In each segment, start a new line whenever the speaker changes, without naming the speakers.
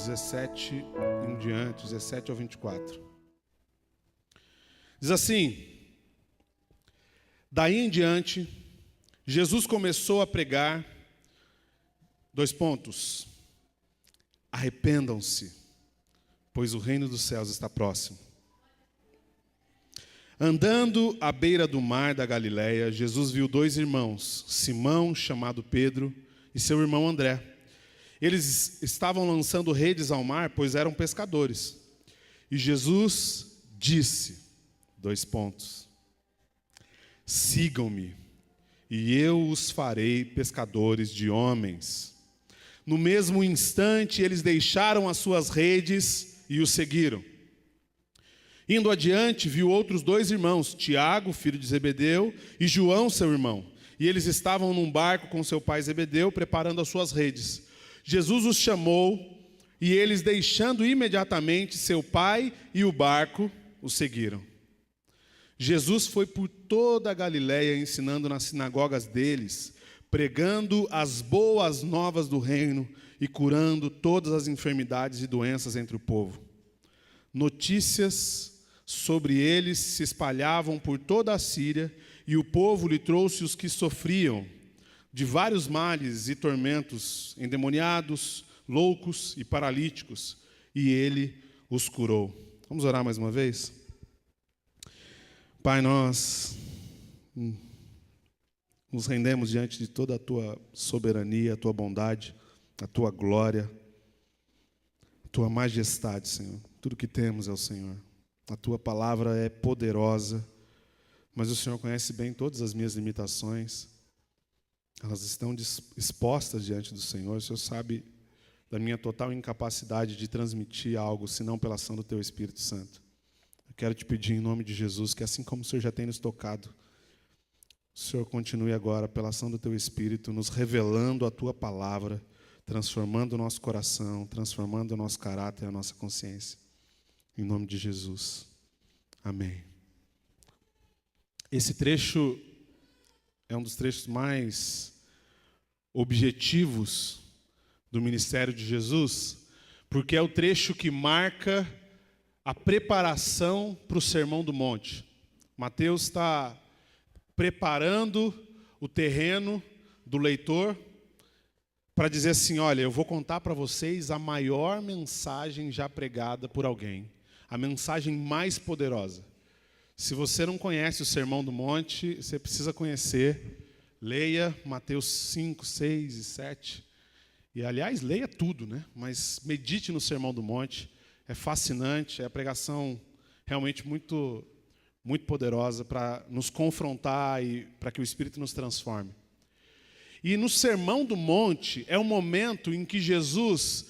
17 em diante, 17 ao 24. Diz assim: daí em diante, Jesus começou a pregar, arrependam-se, pois o reino dos céus está próximo. Andando à beira do mar da Galileia, Jesus viu dois irmãos, Simão, chamado Pedro, e seu irmão André. Eles estavam lançando redes ao mar, pois eram pescadores. E Jesus disse, sigam-me, e eu os farei pescadores de homens. No mesmo instante, eles deixaram as suas redes e o seguiram. Indo adiante, viu outros dois irmãos, Tiago, filho de Zebedeu, e João, seu irmão. E eles estavam num barco com seu pai Zebedeu, preparando as suas redes. Jesus os chamou, e eles, deixando imediatamente seu pai e o barco, o seguiram. Jesus foi por toda a Galileia, ensinando nas sinagogas deles, pregando as boas novas do reino e curando todas as enfermidades e doenças entre o povo. Notícias sobre eles se espalhavam por toda a Síria, e o povo lhe trouxe os que sofriam de vários males e tormentos, endemoniados, loucos e paralíticos, e ele os curou. Vamos orar mais uma vez? Pai, nós nos rendemos diante de toda a tua soberania, a tua bondade, a tua glória, a tua majestade, Senhor. Tudo que temos é o Senhor. A tua palavra é poderosa, mas o Senhor conhece bem todas as minhas limitações. Elas estão expostas diante do Senhor. O Senhor sabe da minha total incapacidade de transmitir algo, senão pela ação do teu Espírito Santo. Eu quero te pedir em nome de Jesus, que assim como o Senhor já tem nos tocado, o Senhor continue agora, pela ação do teu Espírito, nos revelando a tua palavra, transformando o nosso coração, transformando o nosso caráter e a nossa consciência. Em nome de Jesus. Amém. Esse trecho é um dos trechos mais objetivos do ministério de Jesus, porque é o trecho que marca a preparação para o Sermão do Monte. Mateus está preparando o terreno do leitor para dizer assim: olha, eu vou contar para vocês a maior mensagem já pregada por alguém, a mensagem mais poderosa. Se você não conhece o Sermão do Monte, você precisa conhecer. Leia Mateus 5, 6 e 7. E, aliás, leia tudo, né? Mas medite no Sermão do Monte. É fascinante, é a pregação realmente muito, muito poderosa para nos confrontar e para que o Espírito nos transforme. E no Sermão do Monte é o momento em que Jesus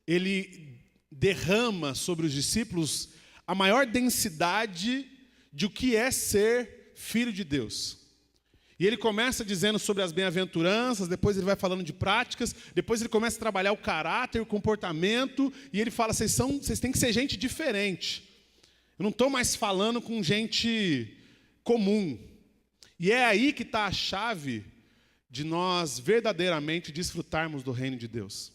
ele derrama sobre os discípulos a maior densidade de o que é ser filho de Deus. E ele começa dizendo sobre as bem-aventuranças, depois ele vai falando de práticas, depois ele começa a trabalhar o caráter, o comportamento, e ele fala: vocês têm que ser gente diferente. Eu não estou mais falando com gente comum. E é aí que está a chave de nós verdadeiramente desfrutarmos do reino de Deus.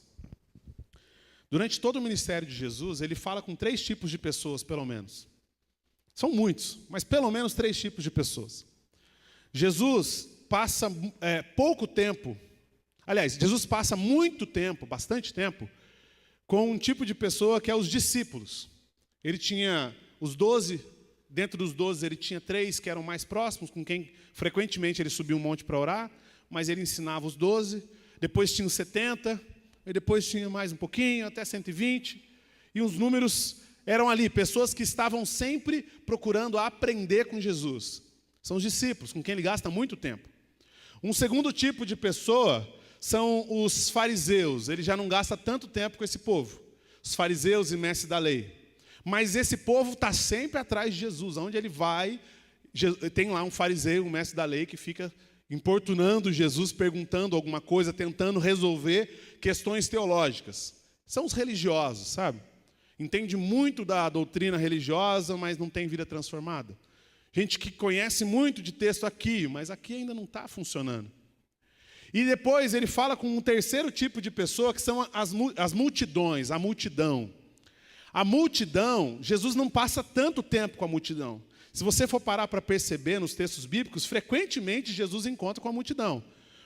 Durante todo o ministério de Jesus, ele fala com 3 tipos de pessoas, pelo menos. São muitos, mas pelo menos 3 tipos de pessoas. Jesus passa pouco tempo, aliás, Jesus passa muito tempo, bastante tempo, com um tipo de pessoa que é os discípulos. Ele tinha os 12, dentro dos 12 ele tinha 3 que eram mais próximos, com quem frequentemente ele subia um monte para orar, mas ele ensinava os 12, depois tinha os 70, e depois tinha mais um pouquinho, até 120, e os números eram ali, pessoas que estavam sempre procurando aprender com Jesus. São os discípulos, com quem ele gasta muito tempo. Um segundo tipo de pessoa são os fariseus. Ele já não gasta tanto tempo com esse povo. Os fariseus e mestres da lei. Mas esse povo está sempre atrás de Jesus. Aonde ele vai, tem lá um fariseu, um mestre da lei, que fica importunando Jesus, perguntando alguma coisa, tentando resolver questões teológicas. São os religiosos, sabe? Entende muito da doutrina religiosa, mas não tem vida transformada. Gente que conhece muito de texto aqui, mas aqui ainda não está funcionando. E depois ele fala com um terceiro tipo de pessoa, que são as multidões, a multidão. A multidão, Jesus não passa tanto tempo com a multidão. Se você for parar para perceber nos textos bíblicos, frequentemente Jesus encontra com a multidão.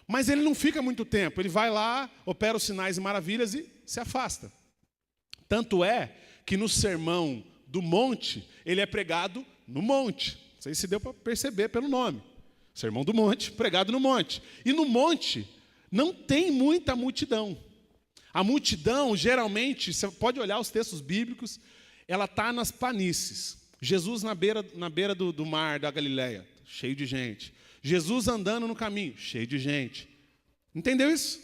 Mas ele não fica muito tempo, ele vai lá, opera os sinais e maravilhas e se afasta. Tanto é que no Sermão do Monte, ele é pregado no monte. Não sei se deu para perceber pelo nome. Sermão do Monte, pregado no monte. E no monte não tem muita multidão. A multidão, geralmente, você pode olhar os textos bíblicos, ela está nas planícies. Jesus na beira do mar da Galileia, cheio de gente. Jesus andando no caminho, cheio de gente. Entendeu isso?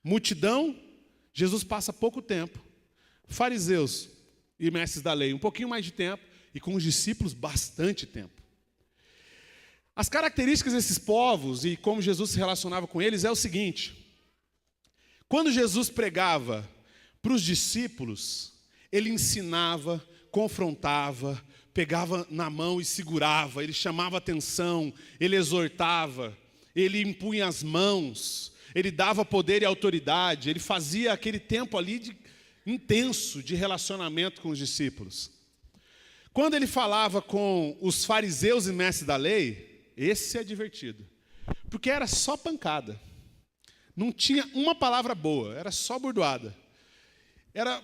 Multidão, Jesus passa pouco tempo. Fariseus e mestres da lei, um pouquinho mais de tempo. E com os discípulos, bastante tempo. As características desses povos e como Jesus se relacionava com eles é o seguinte. Quando Jesus pregava para os discípulos, ele ensinava, confrontava, pegava na mão e segurava, ele chamava atenção, ele exortava, ele impunha as mãos, ele dava poder e autoridade, ele fazia aquele tempo ali intenso de relacionamento com os discípulos. Quando ele falava com os fariseus e mestres da lei, esse é divertido, porque era só pancada, não tinha uma palavra boa, era só burdoada.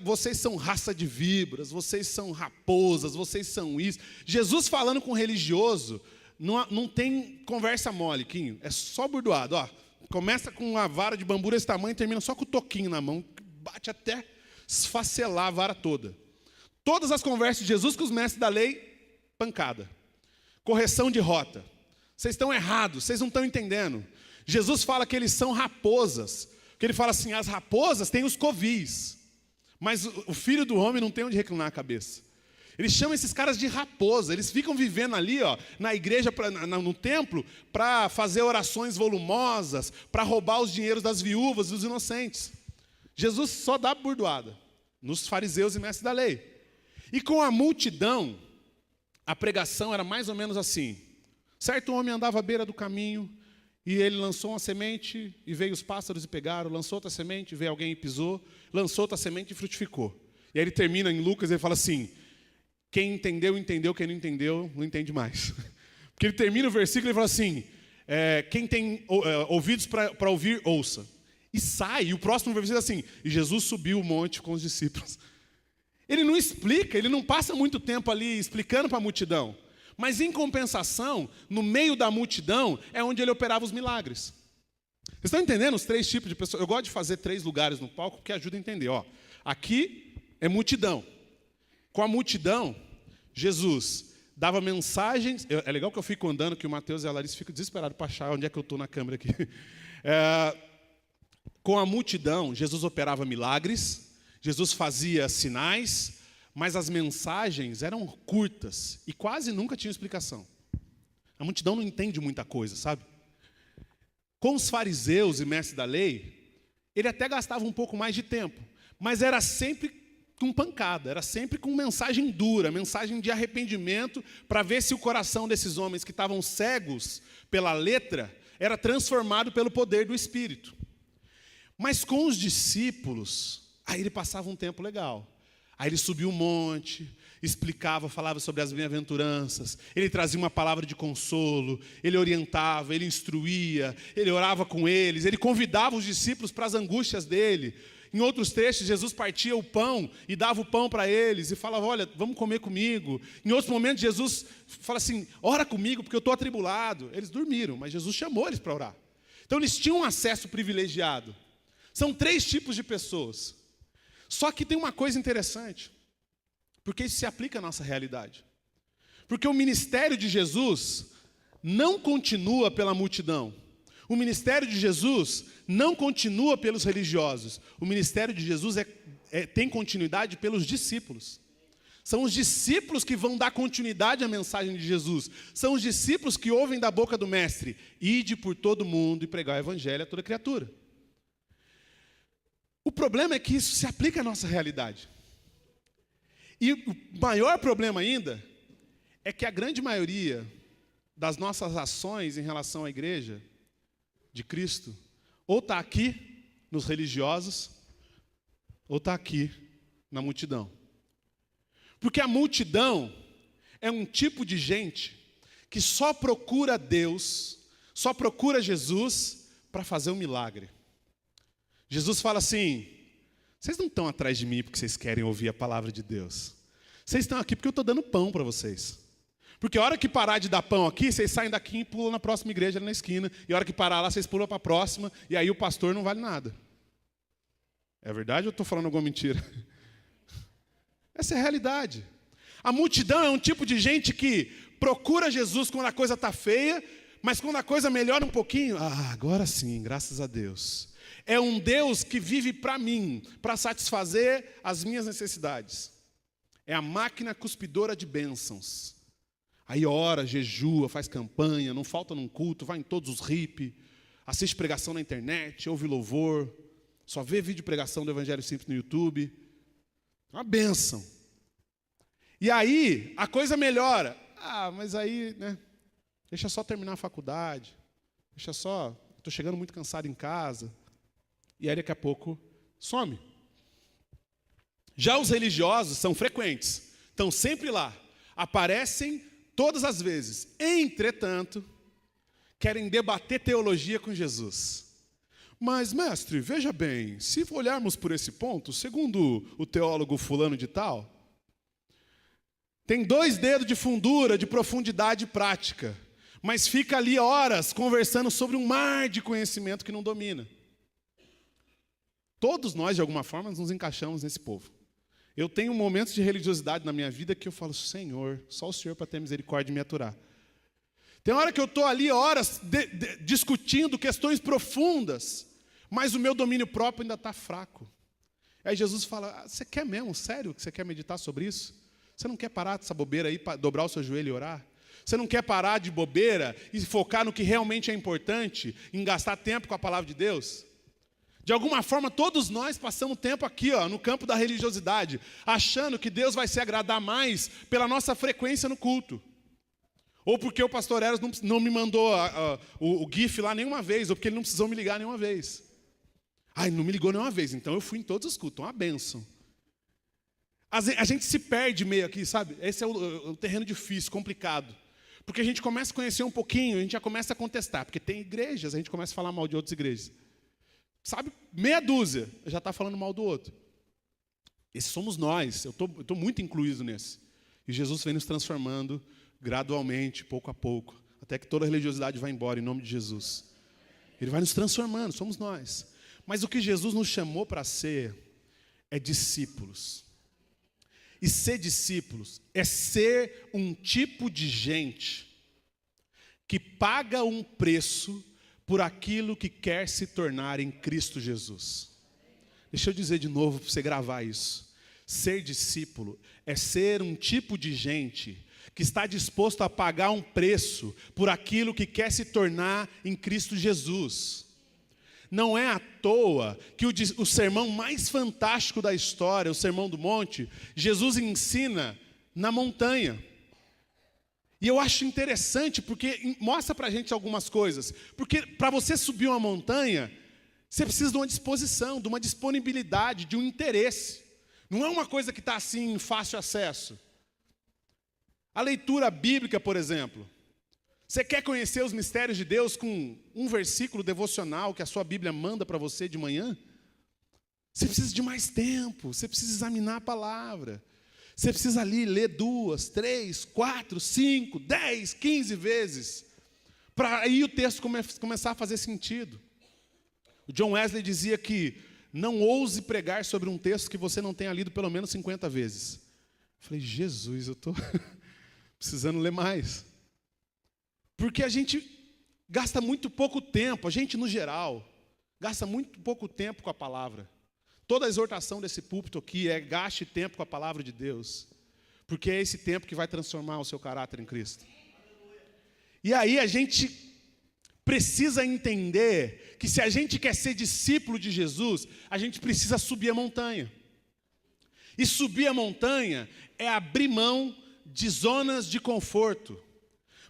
Vocês são raça de víboras, vocês são raposas, vocês são isso. Jesus falando com o religioso, não tem conversa mole, Quinho, é só burdoado. Ó, começa com uma vara de bambu desse tamanho e termina só com o toquinho na mão, bate até esfacelar a vara toda. Todas as conversas de Jesus com os mestres da lei, pancada. Correção de rota. Vocês estão errados, vocês não estão entendendo. Jesus fala que eles são raposas. Que ele fala assim, as raposas têm os covis, mas o filho do homem não tem onde reclinar a cabeça. Ele chama esses caras de raposa. Eles ficam vivendo ali, ó, na igreja, no templo, para fazer orações volumosas, para roubar os dinheiros das viúvas e dos inocentes. Jesus só dá burdoada nos fariseus e mestres da lei. E com a multidão, a pregação era mais ou menos assim. Certo homem andava à beira do caminho, e ele lançou uma semente, e veio os pássaros e pegaram, lançou outra semente, veio alguém e pisou, lançou outra semente e frutificou. E aí ele termina em Lucas, ele fala assim, quem entendeu, entendeu, quem não entendeu, não entende mais. Porque ele termina o versículo e fala assim, quem tem ouvidos para ouvir, ouça. E sai, e o próximo versículo é assim, e Jesus subiu o monte com os discípulos. Ele não explica, ele não passa muito tempo ali explicando para a multidão. Mas, em compensação, no meio da multidão, é onde ele operava os milagres. Vocês estão entendendo os três tipos de pessoas? Eu gosto de fazer 3 lugares no palco, porque ajuda a entender. Ó, aqui é multidão. Com a multidão, Jesus dava mensagens. É legal que eu fico andando, que o Mateus e a Larissa ficam desesperados para achar onde é que eu estou na câmera aqui. Com a multidão, Jesus operava milagres, Jesus fazia sinais, mas as mensagens eram curtas e quase nunca tinham explicação. A multidão não entende muita coisa, sabe? Com os fariseus e mestres da lei, ele até gastava um pouco mais de tempo, mas era sempre com pancada, era sempre com mensagem dura, mensagem de arrependimento, para ver se o coração desses homens que estavam cegos pela letra era transformado pelo poder do Espírito. Mas com os discípulos, aí ele passava um tempo legal. Aí ele subia um monte, explicava, falava sobre as bem-aventuranças, ele trazia uma palavra de consolo, ele orientava, ele instruía, ele orava com eles, ele convidava os discípulos para as angústias dele. Em outros trechos, Jesus partia o pão e dava o pão para eles e falava, olha, vamos comer comigo. Em outros momentos, Jesus fala assim, ora comigo porque eu estou atribulado. Eles dormiram, mas Jesus chamou eles para orar. Então eles tinham um acesso privilegiado. São 3 tipos de pessoas. Só que tem uma coisa interessante, porque isso se aplica à nossa realidade. Porque o ministério de Jesus não continua pela multidão. O ministério de Jesus não continua pelos religiosos. O ministério de Jesus tem continuidade pelos discípulos. São os discípulos que vão dar continuidade à mensagem de Jesus. São os discípulos que ouvem da boca do Mestre, ide por todo mundo e pregar o evangelho a toda criatura. O problema é que isso se aplica à nossa realidade. E o maior problema ainda é que a grande maioria das nossas ações em relação à igreja de Cristo, Ou está aqui, nos religiosos, ou está aqui, na multidão. Porque a multidão é um tipo de gente que só procura Deus, só procura Jesus para fazer um milagre. Jesus fala assim: vocês não estão atrás de mim porque vocês querem ouvir a palavra de Deus. Vocês estão aqui porque eu estou dando pão para vocês. Porque a hora que parar de dar pão aqui, vocês saem daqui e pulam na próxima igreja ali na esquina. E a hora que parar lá, vocês pulam para a próxima. E aí o pastor não vale nada. É verdade ou eu estou falando alguma mentira? Essa é a realidade. A multidão é um tipo de gente que procura Jesus quando a coisa está feia, mas quando a coisa melhora um pouquinho, agora sim, graças a Deus. É um Deus que vive para mim, para satisfazer as minhas necessidades. É a máquina cuspidora de bênçãos. Aí ora, jejua, faz campanha, não falta num culto, vai em todos os RIP, assiste pregação na internet, ouve louvor, só vê vídeo de pregação do Evangelho Simples no YouTube. É uma bênção. E aí, a coisa melhora. Mas aí, né? Deixa só terminar a faculdade. Deixa só, estou chegando muito cansado em casa. E aí, daqui a pouco, some. Já os religiosos são frequentes. Estão sempre lá. Aparecem todas as vezes. Entretanto, querem debater teologia com Jesus. Mas, mestre, veja bem, se olharmos por esse ponto, segundo o teólogo fulano de tal, tem 2 dedos de fundura, de profundidade prática, mas fica ali horas conversando sobre um mar de conhecimento que não domina. Todos nós, de alguma forma, nos encaixamos nesse povo. Eu tenho momentos de religiosidade na minha vida que eu falo: Senhor, só o Senhor para ter misericórdia de me aturar. Tem hora que eu estou ali horas discutindo questões profundas, mas o meu domínio próprio ainda está fraco. Aí Jesus fala: você quer mesmo, sério, que você quer meditar sobre isso? Você não quer parar dessa bobeira aí, para dobrar o seu joelho e orar? Você não quer parar de bobeira e focar no que realmente é importante, em gastar tempo com a palavra de Deus? De alguma forma, todos nós passamos tempo aqui, no campo da religiosidade, achando que Deus vai se agradar mais pela nossa frequência no culto. Ou porque o pastor Eros não me mandou o GIF lá nenhuma vez, ou porque ele não precisou me ligar nenhuma vez. Ele não me ligou nenhuma vez, então eu fui em todos os cultos, uma bênção. A gente se perde meio aqui, sabe? Esse é o terreno difícil, complicado. Porque a gente começa a conhecer um pouquinho, a gente já começa a contestar. Porque tem igrejas, a gente começa a falar mal de outras igrejas. Sabe, meia dúzia, já está falando mal do outro. Esses somos nós, eu estou muito incluído nesse. E Jesus vem nos transformando gradualmente, pouco a pouco, até que toda a religiosidade vai embora, em nome de Jesus. Ele vai nos transformando, somos nós. Mas o que Jesus nos chamou para ser é discípulos. E ser discípulos é ser um tipo de gente que paga um preço por aquilo que quer se tornar em Cristo Jesus. Deixa eu dizer de novo para você gravar isso. Ser discípulo é ser um tipo de gente que está disposto a pagar um preço por aquilo que quer se tornar em Cristo Jesus. Não é à toa que o sermão mais fantástico da história, o Sermão do Monte, Jesus ensina na montanha. E eu acho interessante porque mostra para a gente algumas coisas. Porque para você subir uma montanha, você precisa de uma disposição, de uma disponibilidade, de um interesse. Não é uma coisa que está assim em fácil acesso. A leitura bíblica, por exemplo. Você quer conhecer os mistérios de Deus com um versículo devocional que a sua Bíblia manda para você de manhã? Você precisa de mais tempo, você precisa examinar a palavra. Você precisa ali ler 2, 3, 4, 5, 10, 15 vezes, para aí o texto começar a fazer sentido. O John Wesley dizia que não ouse pregar sobre um texto que você não tenha lido pelo menos 50 vezes. Eu falei: Jesus, eu estou precisando ler mais. Porque a gente gasta muito pouco tempo, a gente no geral, gasta muito pouco tempo com a palavra. Toda a exortação desse púlpito aqui é: gaste tempo com a palavra de Deus. Porque é esse tempo que vai transformar o seu caráter em Cristo. E aí a gente precisa entender que se a gente quer ser discípulo de Jesus, a gente precisa subir a montanha. E subir a montanha é abrir mão de zonas de conforto.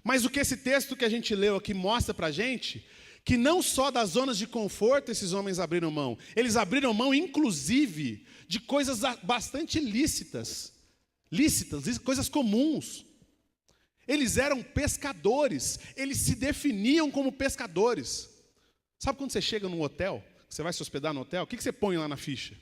Mas o que esse texto que a gente leu aqui mostra para a gente, que não só das zonas de conforto esses homens abriram mão, eles abriram mão, inclusive, de coisas bastante lícitas, coisas comuns. Eles eram pescadores, eles se definiam como pescadores. Sabe quando você chega num hotel, você vai se hospedar no hotel, o que você põe lá na ficha?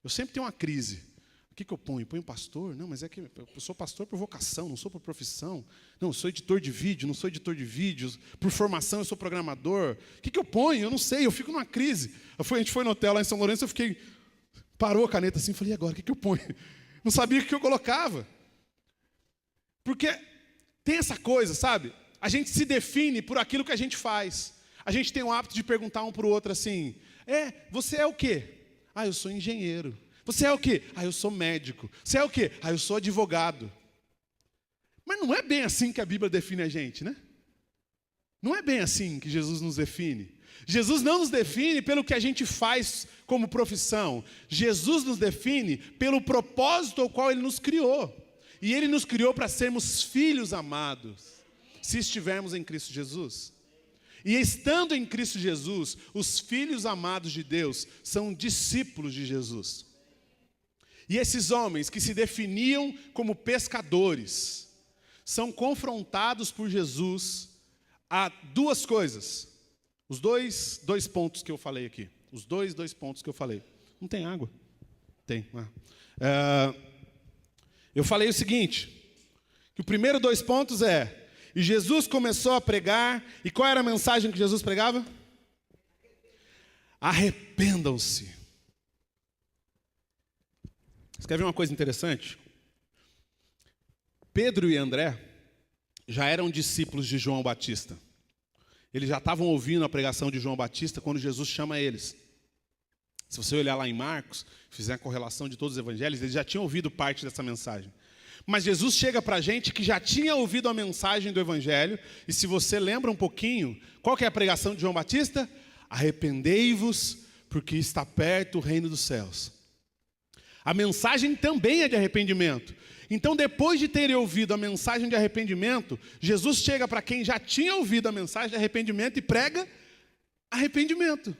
Eu sempre tenho uma crise. O que eu ponho? Ponho pastor? Não, mas é que eu sou pastor por vocação, não sou por profissão. Não, eu sou editor de vídeo, não sou editor de vídeos. Por formação, eu sou programador. O que eu ponho? Eu não sei, eu fico numa crise. A gente foi no hotel lá em São Lourenço, eu fiquei... Parou a caneta assim, falei, e agora, o que eu ponho? Não sabia o que eu colocava. Porque tem essa coisa, sabe? A gente se define por aquilo que a gente faz. A gente tem o hábito de perguntar um para o outro assim, você é o quê? Ah, eu sou engenheiro. Você é o quê? Ah, eu sou médico. Você é o quê? Ah, eu sou advogado. Mas não é bem assim que a Bíblia define a gente, né? Não é bem assim que Jesus nos define. Jesus não nos define pelo que a gente faz como profissão. Jesus nos define pelo propósito ao qual Ele nos criou. E Ele nos criou para sermos filhos amados, se estivermos em Cristo Jesus. E estando em Cristo Jesus, os filhos amados de Deus são discípulos de Jesus. E esses homens que se definiam como pescadores, são confrontados por Jesus a duas coisas. Os dois pontos que eu falei aqui. Os dois pontos que eu falei. Não tem água? Tem. Eu falei o seguinte, que o primeiro 2 pontos e Jesus começou a pregar, e qual era a mensagem que Jesus pregava? Arrependam-se. Você quer ver uma coisa interessante? Pedro e André já eram discípulos de João Batista. Eles já estavam ouvindo a pregação de João Batista quando Jesus chama eles. Se você olhar lá em Marcos, fizer a correlação de todos os evangelhos, eles já tinham ouvido parte dessa mensagem. Mas Jesus chega para a gente que já tinha ouvido a mensagem do evangelho, e se você lembra um pouquinho, qual que é a pregação de João Batista? Arrependei-vos, porque está perto o reino dos céus. A mensagem também é de arrependimento. Então, depois de terem ouvido a mensagem de arrependimento, Jesus chega para quem já tinha ouvido a mensagem de arrependimento e prega arrependimento.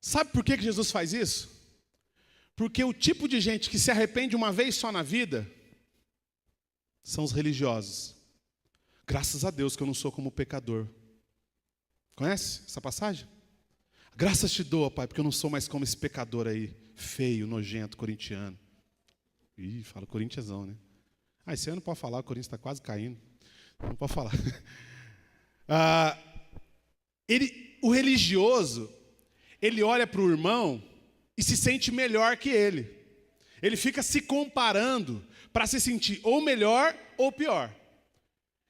Sabe por que Jesus faz isso? Porque o tipo de gente que se arrepende uma vez só na vida são os religiosos. Graças a Deus que eu não sou como pecador. Conhece essa passagem? Graças te dou, Pai, porque eu não sou mais como esse pecador aí, feio, nojento, corintiano. Ih, fala corintiazão, né? Esse ano pode falar, o Corinthians está quase caindo. Não pode falar. O religioso, ele olha para o irmão e se sente melhor que ele. Ele fica se comparando para se sentir ou melhor ou pior.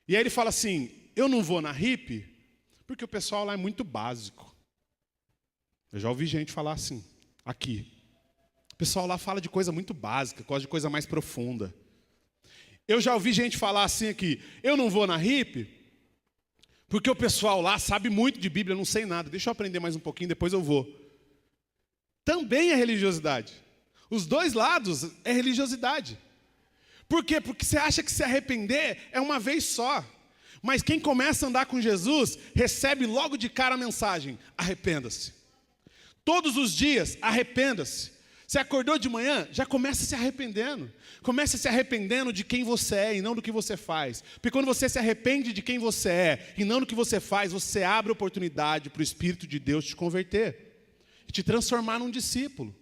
E aí ele fala assim, eu não vou na RIP porque o pessoal lá é muito básico. Eu já ouvi gente falar assim, aqui. O pessoal lá fala de coisa muito básica, gosta de coisa mais profunda. Eu já ouvi gente falar assim aqui, eu não vou na RIP porque o pessoal lá sabe muito de Bíblia, eu não sei nada. Deixa eu aprender mais um pouquinho, depois eu vou. Também é religiosidade. Os dois lados é religiosidade. Por quê? Porque você acha que se arrepender é uma vez só. Mas quem começa a andar com Jesus, recebe logo de cara a mensagem, arrependa-se. Todos os dias, arrependa-se. Você acordou de manhã, já começa se arrependendo. Começa se arrependendo de quem você é e não do que você faz. Porque quando você se arrepende de quem você é e não do que você faz, você abre oportunidade para o Espírito de Deus te converter. E te transformar num discípulo.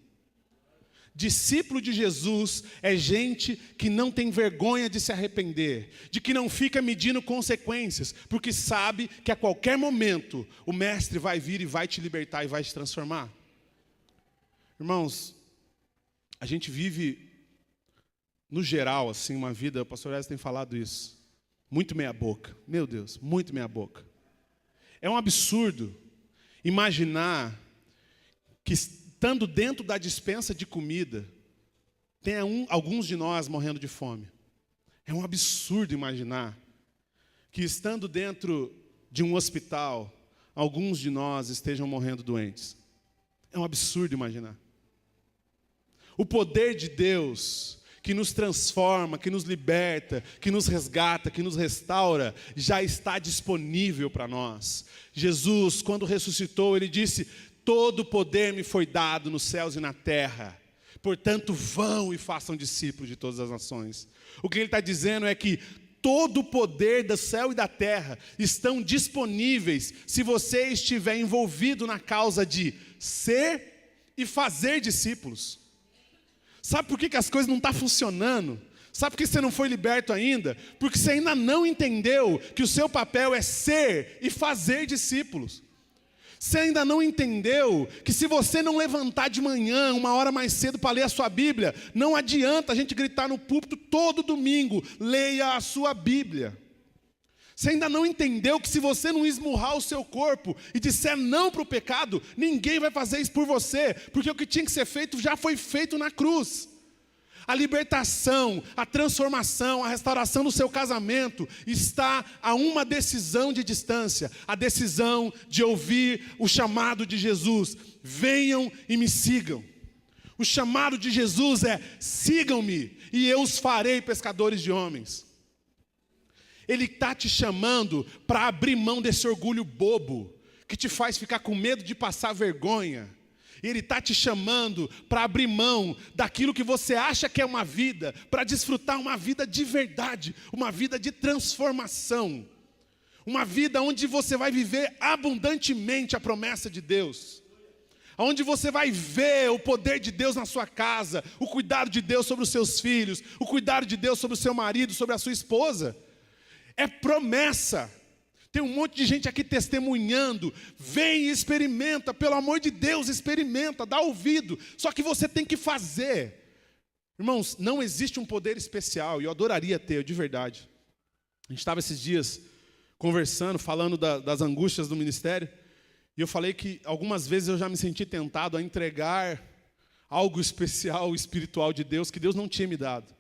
Discípulo de Jesus é gente que não tem vergonha de se arrepender, de que não fica medindo consequências, porque sabe que a qualquer momento o Mestre vai vir e vai te libertar e vai te transformar. Irmãos, a gente vive, no geral, assim, uma vida, o pastor Ezra tem falado isso, muito meia boca, meu Deus, muito meia boca. É um absurdo imaginar que estando dentro da despensa de comida, tem alguns de nós morrendo de fome. É um absurdo imaginar que estando dentro de um hospital, alguns de nós estejam morrendo doentes. É um absurdo imaginar. O poder de Deus, que nos transforma, que nos liberta, que nos resgata, que nos restaura, já está disponível para nós. Jesus, quando ressuscitou, ele disse: todo poder me foi dado nos céus e na terra. Portanto, vão e façam discípulos de todas as nações. O que ele está dizendo é que todo o poder do céu e da terra estão disponíveis se você estiver envolvido na causa de ser e fazer discípulos. Sabe por que as coisas não estão funcionando? Sabe por que você não foi liberto ainda? Porque você ainda não entendeu que o seu papel é ser e fazer discípulos. Você ainda não entendeu que se você não levantar de manhã, uma hora mais cedo para ler a sua Bíblia, não adianta a gente gritar no púlpito todo domingo: leia a sua Bíblia. Você ainda não entendeu que se você não esmurrar o seu corpo e disser não para o pecado, ninguém vai fazer isso por você, porque o que tinha que ser feito já foi feito na cruz. A libertação, a transformação, a restauração do seu casamento está a uma decisão de distância, a decisão de ouvir o chamado de Jesus: venham e me sigam. O chamado de Jesus é: sigam-me e eu os farei pescadores de homens. Ele está te chamando para abrir mão desse orgulho bobo, que te faz ficar com medo de passar vergonha. Ele está te chamando para abrir mão daquilo que você acha que é uma vida, para desfrutar uma vida de verdade, uma vida de transformação. Uma vida onde você vai viver abundantemente a promessa de Deus. Onde você vai ver o poder de Deus na sua casa, o cuidado de Deus sobre os seus filhos, o cuidado de Deus sobre o seu marido, sobre a sua esposa. É promessa. Tem um monte de gente aqui testemunhando. Vem e experimenta, pelo amor de Deus, experimenta, dá ouvido. Só que você tem que fazer. Irmãos, não existe um poder especial, e eu adoraria ter, de verdade. A gente estava esses dias conversando, falando das angústias do ministério, e eu falei que algumas vezes eu já me senti tentado a entregar algo especial, espiritual de Deus, que Deus não tinha me dado.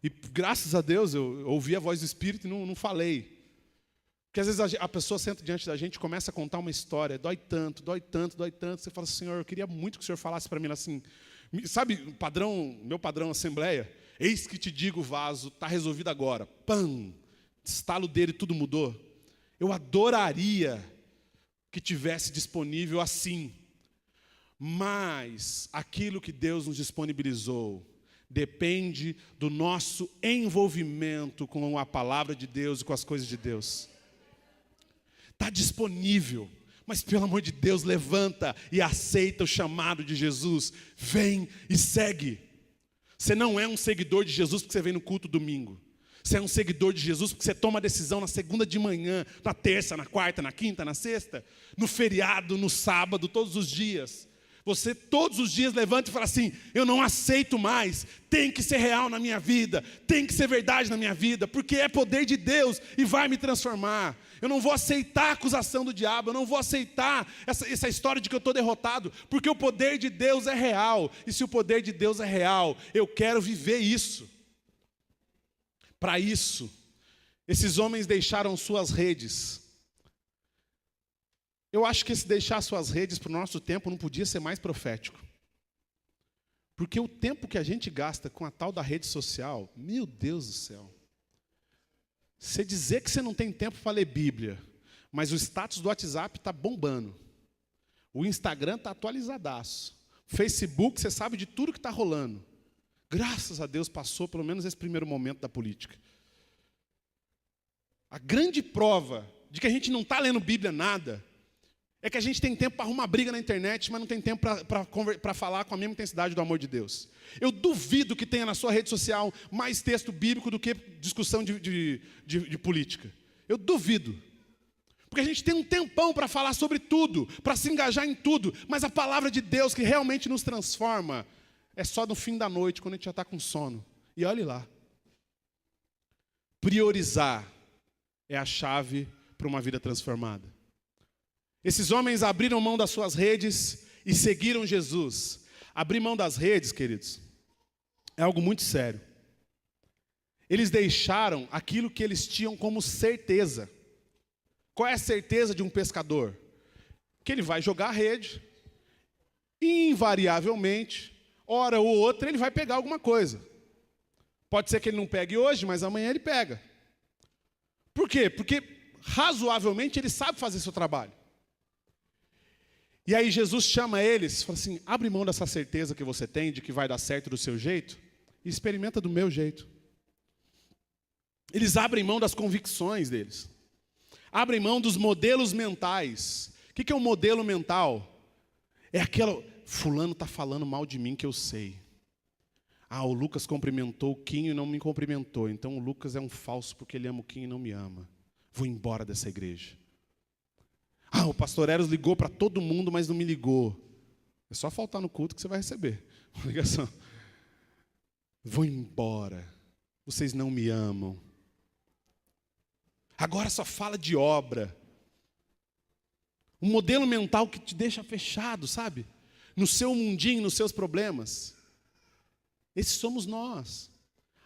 E graças a Deus eu ouvi a voz do Espírito e não falei. Porque às vezes a pessoa senta diante da gente e começa a contar uma história, dói tanto, dói tanto, dói tanto. Você fala: Senhor, eu queria muito que o Senhor falasse para mim assim, sabe, meu padrão assembleia? Eis que te digo, vaso, está resolvido agora. Pam! Estalo dele, tudo mudou. Eu adoraria que tivesse disponível assim. Mas aquilo que Deus nos disponibilizou depende do nosso envolvimento com a palavra de Deus e com as coisas de Deus. Está disponível, mas pelo amor de Deus, levanta e aceita o chamado de Jesus. Vem e segue. Você não é um seguidor de Jesus porque você vem no culto domingo. Você é um seguidor de Jesus porque você toma a decisão na segunda de manhã, na terça, na quarta, na quinta, na sexta, no feriado, no sábado, todos os dias. Você todos os dias levanta e fala assim: eu não aceito mais, tem que ser real na minha vida, tem que ser verdade na minha vida, porque é poder de Deus e vai me transformar. Eu não vou aceitar a acusação do diabo, eu não vou aceitar essa história de que eu estou derrotado, porque o poder de Deus é real, e se o poder de Deus é real, eu quero viver isso. Para isso, esses homens deixaram suas redes. Eu acho que esse deixar suas redes para o nosso tempo não podia ser mais profético. Porque o tempo que a gente gasta com a tal da rede social, meu Deus do céu. Você dizer que você não tem tempo para ler Bíblia, mas o status do WhatsApp está bombando. O Instagram está atualizadaço. Facebook, você sabe de tudo que está rolando. Graças a Deus passou pelo menos esse primeiro momento da política. A grande prova de que a gente não está lendo Bíblia nada é que a gente tem tempo para arrumar briga na internet, mas não tem tempo para falar com a mesma intensidade do amor de Deus. Eu duvido que tenha na sua rede social mais texto bíblico do que discussão de política. Eu duvido. Porque a gente tem um tempão para falar sobre tudo, para se engajar em tudo, mas a palavra de Deus que realmente nos transforma é só no fim da noite, quando a gente já está com sono. E olhe lá. Priorizar é a chave para uma vida transformada. Esses homens abriram mão das suas redes e seguiram Jesus. Abrir mão das redes, queridos, é algo muito sério. Eles deixaram aquilo que eles tinham como certeza. Qual é a certeza de um pescador? Que ele vai jogar a rede e, invariavelmente, hora ou outra, ele vai pegar alguma coisa. Pode ser que ele não pegue hoje, mas amanhã ele pega. Por quê? Porque razoavelmente ele sabe fazer seu trabalho. E aí Jesus chama eles, fala assim, abre mão dessa certeza que você tem de que vai dar certo do seu jeito e experimenta do meu jeito. Eles abrem mão das convicções deles. Abrem mão dos modelos mentais. O que é um modelo mental? É aquela, fulano está falando mal de mim que eu sei. O Lucas cumprimentou o Quinho e não me cumprimentou. Então o Lucas é um falso porque ele ama o Quinho e não me ama. Vou embora dessa igreja. O pastor Eros ligou para todo mundo, mas não me ligou. É só faltar no culto que você vai receber uma ligação. Vou embora. Vocês não me amam. Agora só fala de obra. Um modelo mental que te deixa fechado, sabe? No seu mundinho, nos seus problemas. Esses somos nós.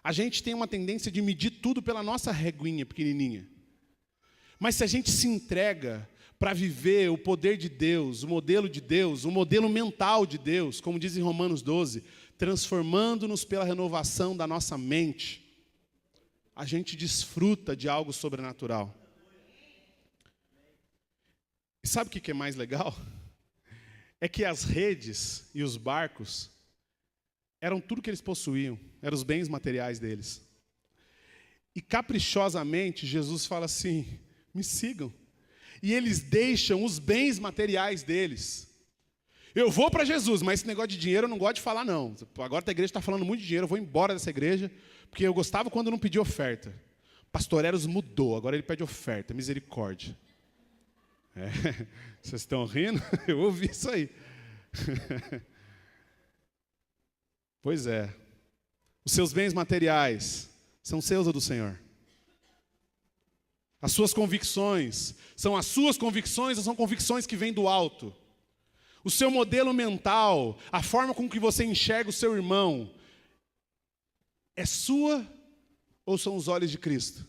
A gente tem uma tendência de medir tudo pela nossa reguinha pequenininha. Mas se a gente se entrega para viver o poder de Deus, o modelo mental de Deus, como diz em Romanos 12, transformando-nos pela renovação da nossa mente, a gente desfruta de algo sobrenatural. E sabe o que é mais legal? É que as redes e os barcos eram tudo que eles possuíam, eram os bens materiais deles. E caprichosamente Jesus fala assim, me sigam. E eles deixam os bens materiais deles. Eu vou para Jesus, mas esse negócio de dinheiro eu não gosto de falar não. Agora a igreja está falando muito de dinheiro, eu vou embora dessa igreja, porque eu gostava quando não pedia oferta. Pastor Eros mudou, agora ele pede oferta, misericórdia. Vocês estão rindo? Eu ouvi isso aí. Pois é. Os seus bens materiais são seus ou do Senhor? As suas convicções são as suas convicções ou são convicções que vêm do alto? O seu modelo mental, a forma com que você enxerga o seu irmão, é sua ou são os olhos de Cristo?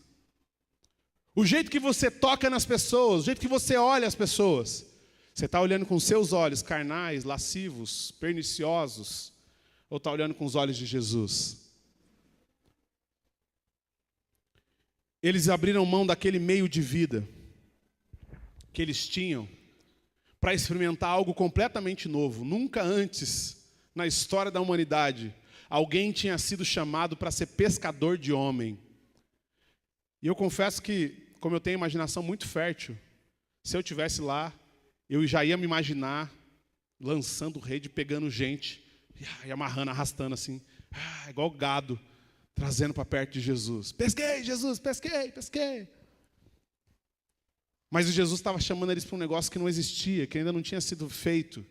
O jeito que você toca nas pessoas, o jeito que você olha as pessoas, você está olhando com seus olhos carnais, lascivos, perniciosos, ou está olhando com os olhos de Jesus? Eles abriram mão daquele meio de vida que eles tinham para experimentar algo completamente novo. Nunca antes, na história da humanidade, alguém tinha sido chamado para ser pescador de homem. E eu confesso que, como eu tenho imaginação muito fértil, se eu estivesse lá, eu já ia me imaginar lançando rede, pegando gente, e amarrando, arrastando assim, igual gado, trazendo para perto de Jesus. Pesquei, Jesus, pesquei. Mas Jesus estava chamando eles para um negócio que não existia, que ainda não tinha sido feito,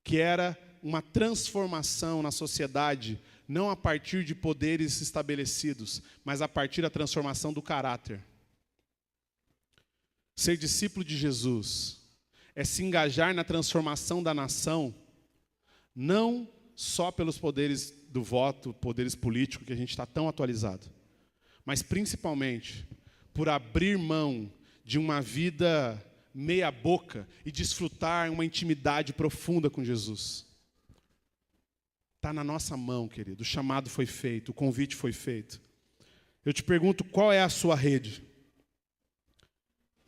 que era uma transformação na sociedade, não a partir de poderes estabelecidos, mas a partir da transformação do caráter. Ser discípulo de Jesus é se engajar na transformação da nação, não só pelos poderes do voto, poderes políticos, que a gente está tão atualizado, mas principalmente por abrir mão de uma vida meia boca e desfrutar uma intimidade profunda com Jesus. Está na nossa mão, querido. O chamado foi feito, o convite foi feito. Eu te pergunto, qual é a sua rede?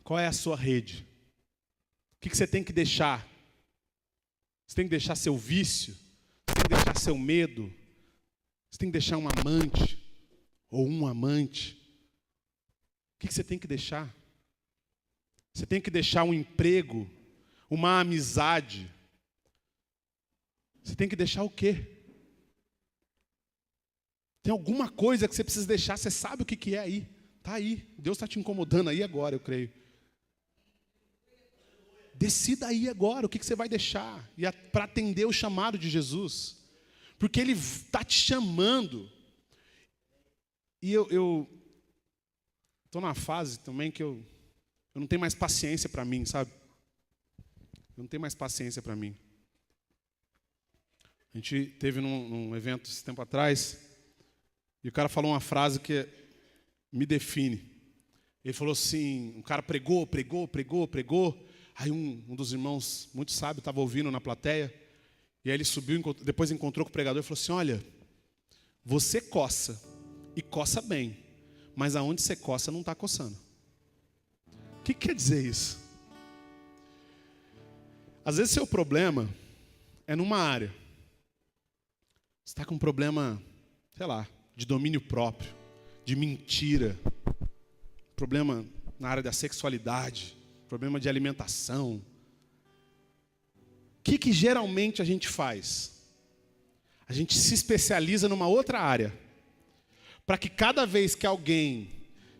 Qual é a sua rede? O que você tem que deixar? Você tem que deixar seu vício? Você tem que deixar seu medo? Você tem que deixar um amante? Ou um amante? O que você tem que deixar? Você tem que deixar um emprego? Uma amizade? Você tem que deixar o quê? Tem alguma coisa que você precisa deixar, você sabe o que é aí. Está aí. Deus está te incomodando aí agora, eu creio. Decida aí agora o que você vai deixar para atender o chamado de Jesus. Porque Ele está te chamando. E eu estou numa fase também que eu não tenho mais paciência para mim, sabe? Eu não tenho mais paciência para mim. A gente teve num evento esse tempo atrás, e o cara falou uma frase que me define. Ele falou assim, um cara pregou, aí um dos irmãos muito sábio estava ouvindo na plateia, e aí ele subiu, depois encontrou com o pregador e falou assim, olha, você coça, e coça bem, mas aonde você coça não está coçando. O que quer dizer isso? Às vezes seu problema é numa área. Você está com um problema, sei lá, de domínio próprio, de mentira, problema na área da sexualidade, problema de alimentação. O que geralmente a gente faz? A gente se especializa numa outra área, para que cada vez que alguém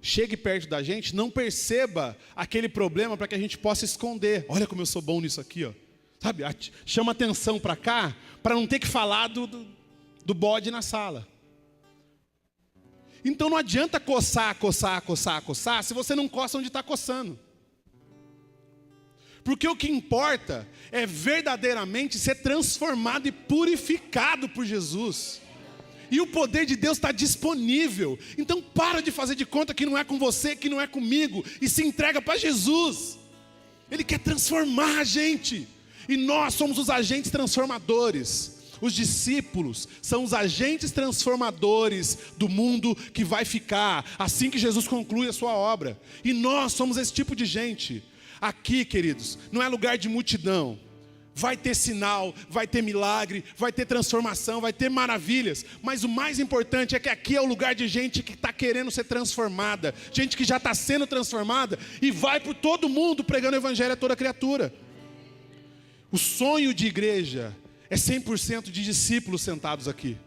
chegue perto da gente, não perceba aquele problema, para que a gente possa esconder. Olha como eu sou bom nisso aqui, ó. Sabe? Chama atenção para cá, para não ter que falar do bode na sala. Então não adianta coçar, se você não coça onde está coçando. Porque o que importa é verdadeiramente ser transformado e purificado por Jesus. E o poder de Deus está disponível. Então para de fazer de conta que não é com você, que não é comigo, e se entrega para Jesus. Ele quer transformar a gente. E nós somos os agentes transformadores. Os discípulos são os agentes transformadores do mundo que vai ficar assim que Jesus conclui a sua obra. E nós somos esse tipo de gente. Aqui, queridos, não é lugar de multidão. Vai ter sinal, vai ter milagre, vai ter transformação, vai ter maravilhas. Mas o mais importante é que aqui é o lugar de gente que está querendo ser transformada. Gente que já está sendo transformada e vai por todo mundo pregando o evangelho a toda criatura. O sonho de igreja é 100% de discípulos sentados aqui.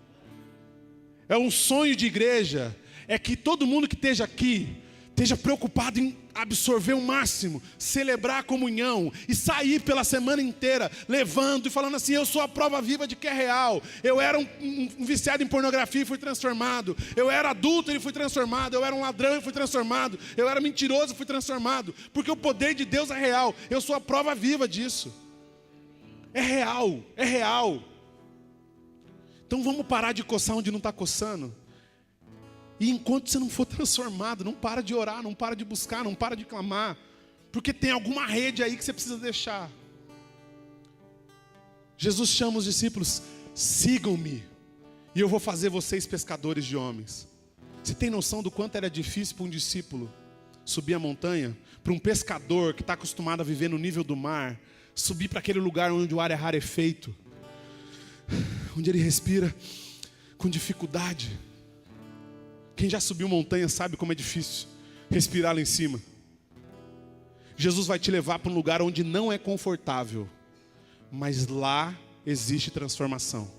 É um sonho de igreja, é que todo mundo que esteja aqui esteja preocupado em absorver o máximo, celebrar a comunhão e sair pela semana inteira levando e falando assim: eu sou a prova viva de que é real. Eu era um viciado em pornografia e fui transformado. Eu era adulto e fui transformado. Eu era um ladrão e fui transformado. Eu era mentiroso e fui transformado. Porque o poder de Deus é real. Eu sou a prova viva disso. É real, é real. Então vamos parar de coçar onde não está coçando. E enquanto você não for transformado, não para de orar, não para de buscar, não para de clamar. Porque tem alguma rede aí que você precisa deixar. Jesus chama os discípulos: sigam-me, e eu vou fazer vocês pescadores de homens. Você tem noção do quanto era difícil para um discípulo subir a montanha? Para um pescador que está acostumado a viver no nível do mar, subir para aquele lugar onde o ar é rarefeito, onde ele respira com dificuldade. Quem já subiu montanha sabe como é difícil respirar lá em cima. Jesus vai te levar para um lugar onde não é confortável, mas lá existe transformação.